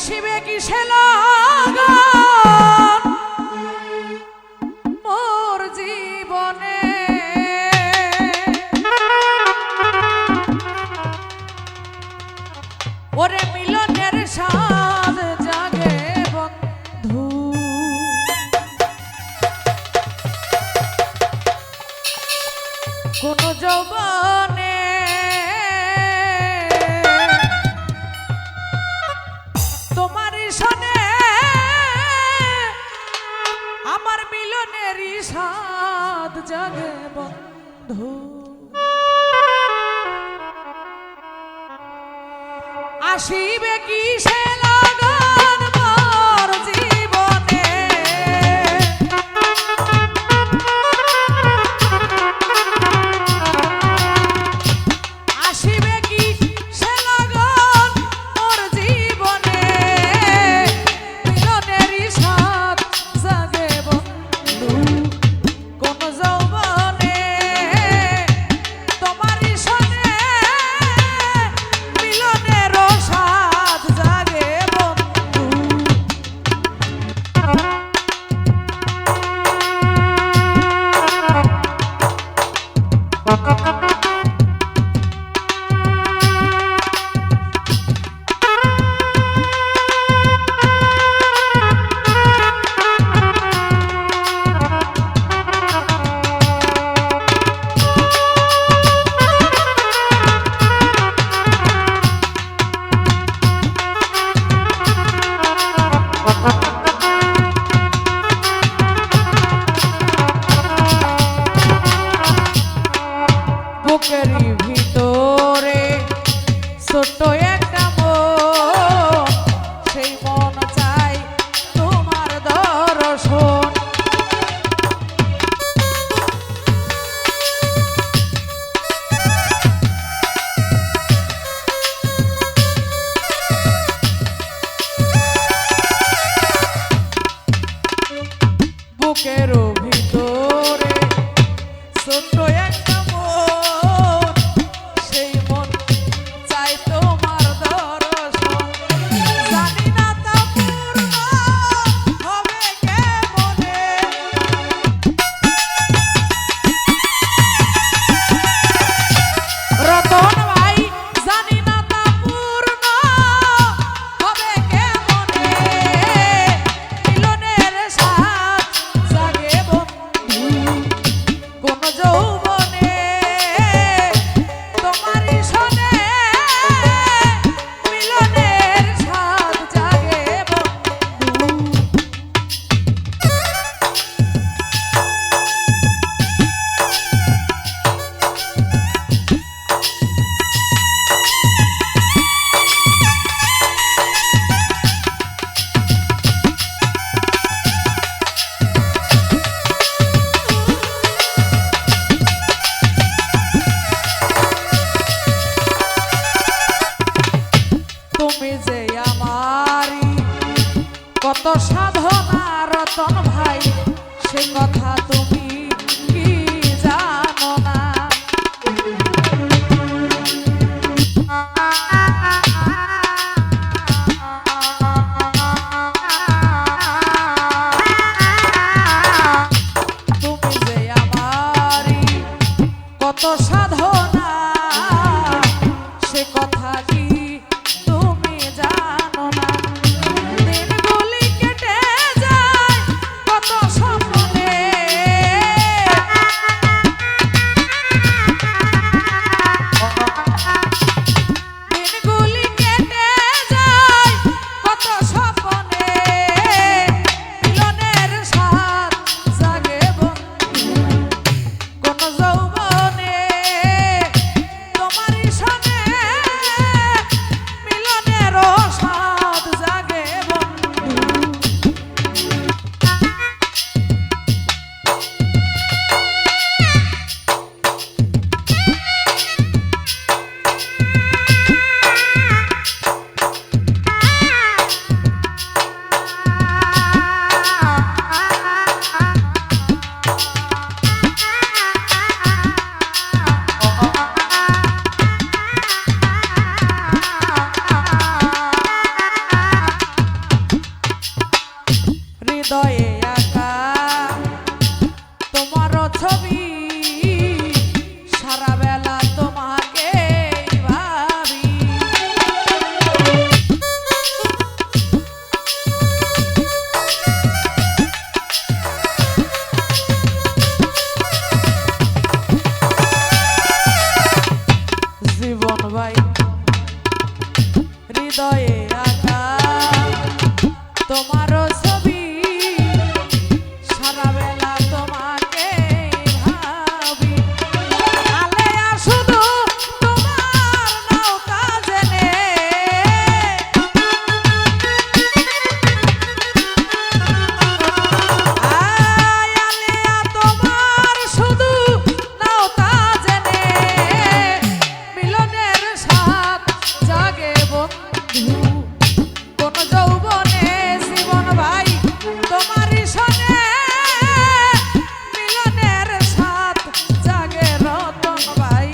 আসিবে কিসে লাগন মোর জীবনে ওরে মিলনের স্বাদ জাগে বন্ধু কোন যৌবনে তোমারই সনে আমার মিলনেরই স্বাদ জাগে বন্ধু আসিবে কিসে লাগন মোর জীবনে আসিবে কিসে লাগন মোর জীবনে মিলনেরই স্বাদ জাগে বন্ধু কোন যৌবনে তোমারই সনে মিলনের স্বাদ জাগে বন্ধু বুকেরই ভিতরে ছোট্ট একটা মন সেই মন চাই তোমার দর্শন বুকেরও ভিতরে ছোট্ট একটা সেই মন চাই তোমার দর্শন জানি না তা পূর্ণ হবে কেমনে রতন ভাই জানি না তা পূর্ণ হবে কেমনে মিলনের স্বাদ জাগে বন্ধু কোন যৌবনে তোমারই সনে মিলনের স্বাদ জাগে বন্ধু তুমি যে আমারি কত সাধনা রতন ভাই সে কথা তুমি কি জানো না তুমি যে আমারি কত সাধনা সে কথা কি তুমি জানো না দিনগুলি কেটে যায় কত স্বপ্নে হৃদয়ে আঁকা তোমার ছবি সারা বেলা তোমাকে ভাবি। জীবন ভাই হৃদয়ে আঁকা তোমার ছবি সারা বেলা তোমাকে ভাবি। আলেয়া শুধু তোমার নৌকা জেনে আলেয়া তোমার শুধু নৌকা জেনে মিলনের সাথ জাগে বন্ধু কোন যৌবনে জীবন ভাই তোমারই সনে মিলনের সাথ জাগে রতন ভাই।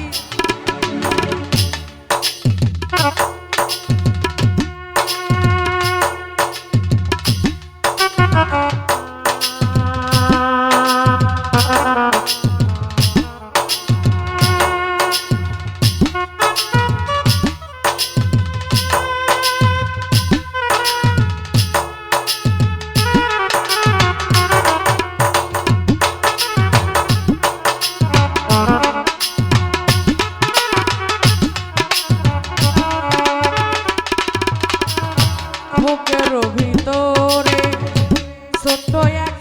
বুকের ভিতরে ছোট্ট এক